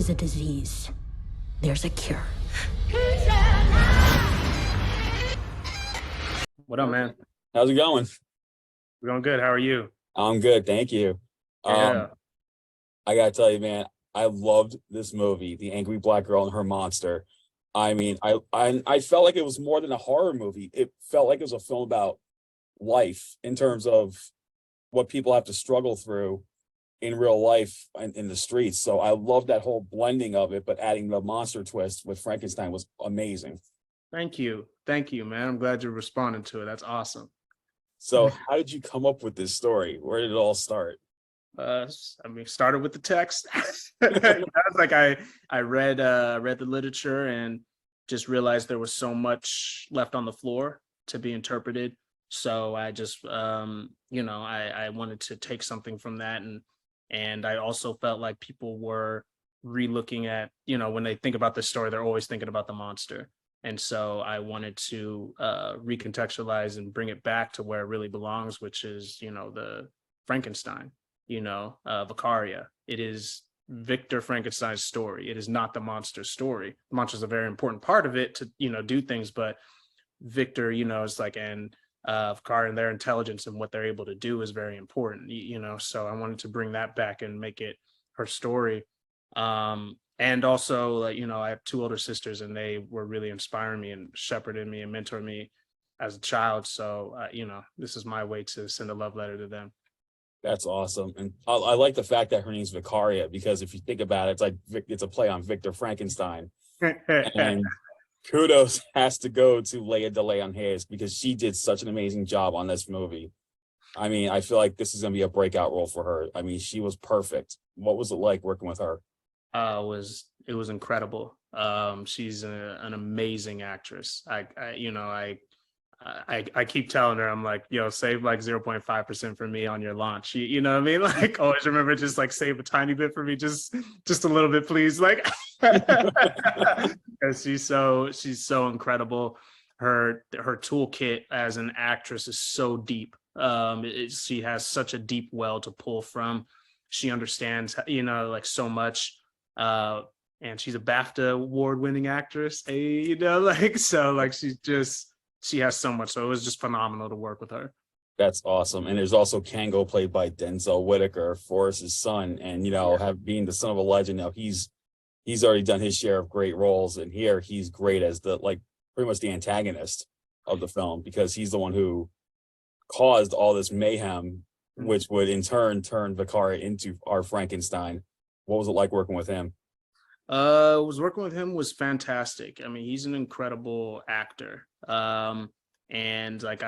is a disease, there's a cure. What up, man? How's it going? We're going good. How are you? I'm good, thank you. Yeah. I gotta tell you, man, I loved this movie, The Angry Black Girl and Her Monster. I mean, I felt like it was more than a horror movie. It felt like it was a film about life in terms of what people have to struggle through in real life in the streets. So I love that whole blending of it, but adding the monster twist with Frankenstein was amazing. Thank you. Thank you, man. I'm glad you're responding to it. That's awesome. So how did you come up with this story? Where did it all start? Started with the text. It's like I read the literature and just realized there was so much left on the floor to be interpreted. So I just I wanted to take something from that, and I also felt like people were relooking at, when they think about this story, they're always thinking about the monster. And so I wanted to recontextualize and bring it back to where it really belongs, which is, the Frankenstein, Vicaria. It is Victor Frankenstein's story. It is not the monster's story. The monster is a very important part of it to, do things, but Victor, is like, and Vicaria and their intelligence and what they're able to do is very important, so I wanted to bring that back and make it her story. And also, I have two older sisters, and they were really inspiring me and shepherding me and mentoring me as a child. So, this is my way to send a love letter to them. That's awesome. And I like the fact that her name's Vicaria, because if you think about it, it's a play on Victor Frankenstein. And kudos has to go to Lea DeLeon because she did such an amazing job on this movie. I mean, I feel like this is going to be a breakout role for her. I mean, she was perfect. What was it like working with her? It was incredible. She's an amazing actress. I keep telling her, I'm like, save like 0.5% for me on your launch. You know what I mean? Like, always remember, just like save a tiny bit for me, just a little bit, please. Like, because she's so incredible. Her toolkit as an actress is so deep. She has such a deep well to pull from. She understands, like so much. And she's a BAFTA award-winning actress. She has so much. So it was just phenomenal to work with her. That's awesome. And there's also Kango, played by Denzel Whitaker, Forrest's son, and being the son of a legend. Now he's already done his share of great roles, and here he's great as pretty much the antagonist of the film, because he's the one who caused all this mayhem, which would in turn turn Vicaria into our Frankenstein. What was it like working with him? Working with him was fantastic. I mean, he's an incredible actor. And like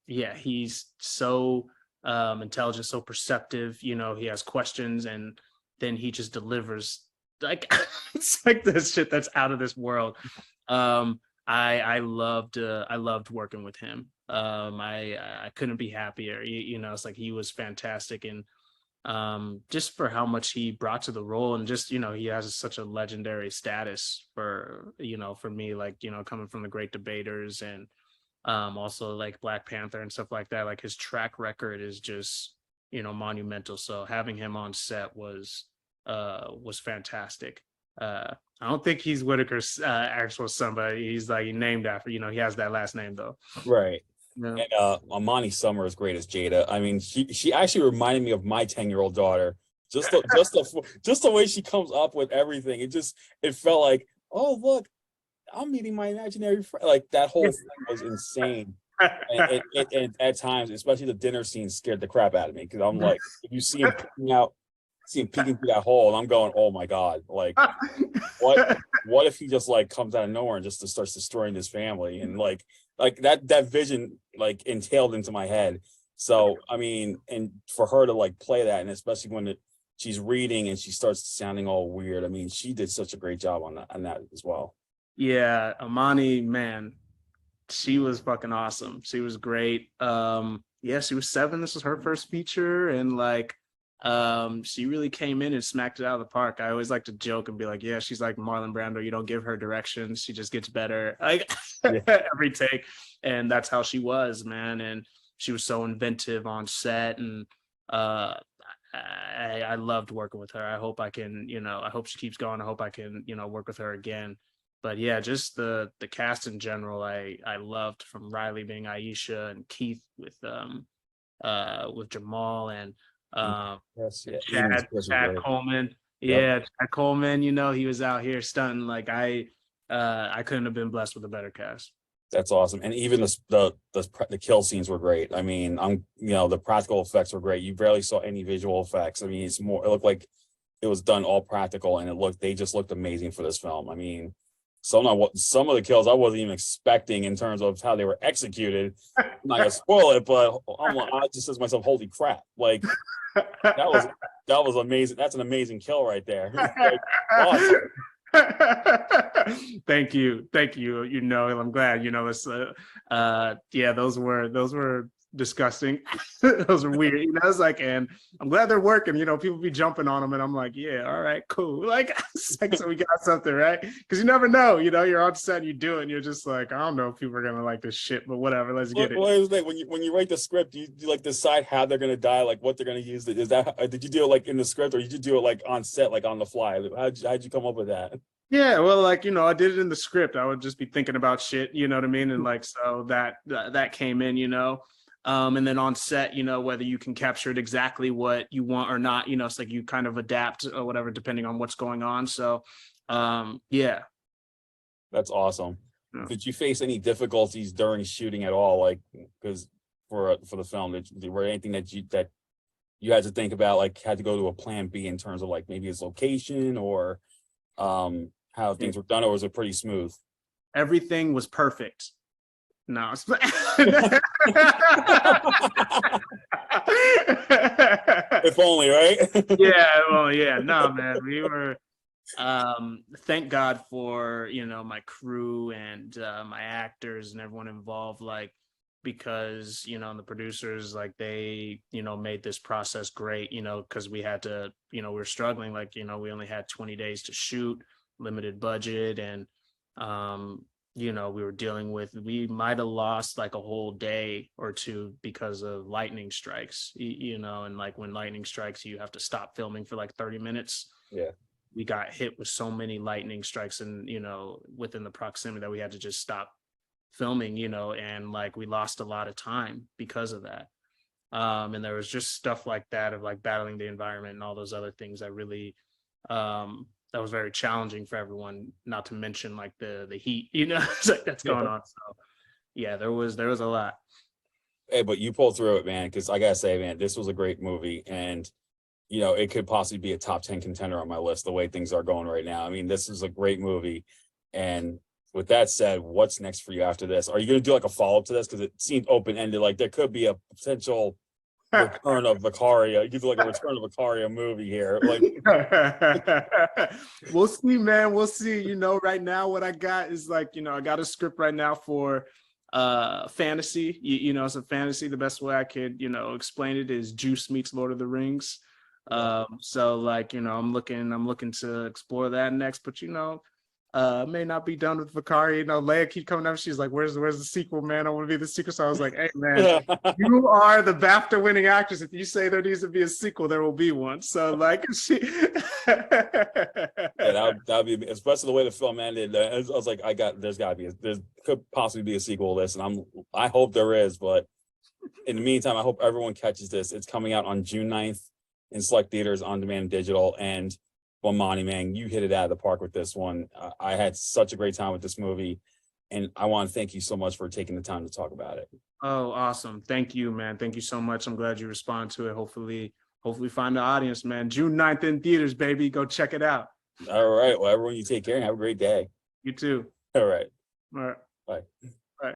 he's so intelligent, so perceptive. He has questions, and then he just delivers. Like it's like this shit that's out of this world. I loved working with him. I couldn't be happier. It's like he was fantastic, and just for how much he brought to the role, and just he has such a legendary status for me, like coming from the great debaters, and also like Black Panther and stuff like that. Like his track record is just monumental. So having him on set was fantastic. I don't think he's Whitaker's actual son, but he's like named after, he has that last name though. Right. Yeah. And Amani Summer is great as Jada. I mean, she actually reminded me of my 10-year-old daughter. Just the way she comes up with everything. It felt like, oh look, I'm meeting my imaginary friend. Like that whole thing was insane. And at times, especially the dinner scene, scared the crap out of me, because I'm like, if you see him peeking through that hole, and I'm going, oh my god, like what if he just like comes out of nowhere and just starts destroying his family, and like that vision like entailed into my head. So I mean, and for her to like play that, and especially when she's reading and she starts sounding all weird, I mean, she did such a great job on that as well. Yeah, Amani, man, she was fucking awesome. She was great. She was 7. This was her first feature, and like she really came in and smacked it out of the park. I always like to joke and be like, yeah, she's like Marlon Brando. You don't give her directions, she just gets better like every take. And that's how she was, man. And she was so inventive on set. And I loved working with her. I hope I can, I hope she keeps going. I hope I can, work with her again. But yeah, just the cast in general, I loved, from Riley being Aisha, and Keith with Jamal, and Yes, yeah. Chad Coleman. Yep. Yeah, Chad Coleman, he was out here stunting. Like I couldn't have been blessed with a better cast. That's awesome. And even the kill scenes were great. I mean, the practical effects were great. You barely saw any visual effects. I mean, it looked like it was done all practical, and they just looked amazing for this film. I mean, some of the kills I wasn't even expecting in terms of how they were executed. I'm not gonna spoil it, but I just said to myself, holy crap. Like that was amazing. That's an amazing kill right there. Like, awesome. Thank you. I'm glad, it's those were disgusting. Those were weird. It's like, and I'm glad they're working. People be jumping on them, and I'm like, yeah, all right, cool. Like, so we got something, right? Because you never know. You're on set, you do it, and you're just like, I don't know if people are gonna like this shit, but whatever, let's get it. When you write the script, you like decide how they're gonna die, like what they're gonna use. Did you do it like in the script, or did you do it like on set, like on the fly? How'd you come up with that? Yeah, well, I did it in the script. I would just be thinking about shit, you know what I mean? And like, so that came in, and then on set, whether you can capture it exactly what you want or not, it's like you kind of adapt or whatever, depending on what's going on. So, yeah. That's awesome. Yeah. Did you face any difficulties during shooting at all? Like, because for the film, were anything that you had to think about, like had to go to a plan B in terms of like maybe its location or how things were done, or was it pretty smooth? Everything was perfect. No. If only, right? Yeah, well, yeah. No, man. We were thank God for, my crew and my actors and everyone involved, like, because, the producers, like, they, made this process great, because we had to, we were struggling, like, we only had 20 days to shoot, limited budget, and we were dealing with, we might have lost like a whole day or two because of lightning strikes, and like when lightning strikes, you have to stop filming for like 30 minutes. Yeah. We got hit with so many lightning strikes and, within the proximity, that we had to just stop filming, and like we lost a lot of time because of that. And there was just stuff like that of like battling the environment and all those other things that really, that was very challenging for everyone, not to mention like the heat, it's like that's going on. So yeah, there was a lot. Hey, but you pulled through it, man, because I gotta say, man, this was a great movie, and it could possibly be a top 10 contender on my list the way things are going right now. I mean, this is a great movie. And with that said, what's next for you after this? Are you gonna do like a follow-up to this? Because it seemed open-ended, like there could be a potential return of Vicaria. You could do like a return of Vicaria movie here. Like, we'll see, man. We'll see. Right now what I got is like, I got a script right now for fantasy. It's a fantasy. The best way I could, explain it is Juice meets Lord of the Rings. So like, I'm looking to explore that next, but may not be done with Vicaria. Leia keep coming up. She's like, where's the sequel, man? I want to be the sequel. So I was like, hey, man, you are the BAFTA winning actress. If you say there needs to be a sequel, there will be one. So like, that'd be, especially the way the film ended. I was like, there could possibly be a sequel to this, and I hope there is. But in the meantime, I hope everyone catches this. It's coming out on June 9th in select theaters, on demand, digital. And Bomani, man, you hit it out of the park with this one. I had such a great time with this movie, and I want to thank you so much for taking the time to talk about it. Oh, awesome. Thank you, man. Thank you so much. I'm glad you respond to it. Hopefully find the audience, man. June 9th in theaters, baby. Go check it out. All right. Well, everyone, you take care and have a great day. You too. All right. All right. Bye. Bye.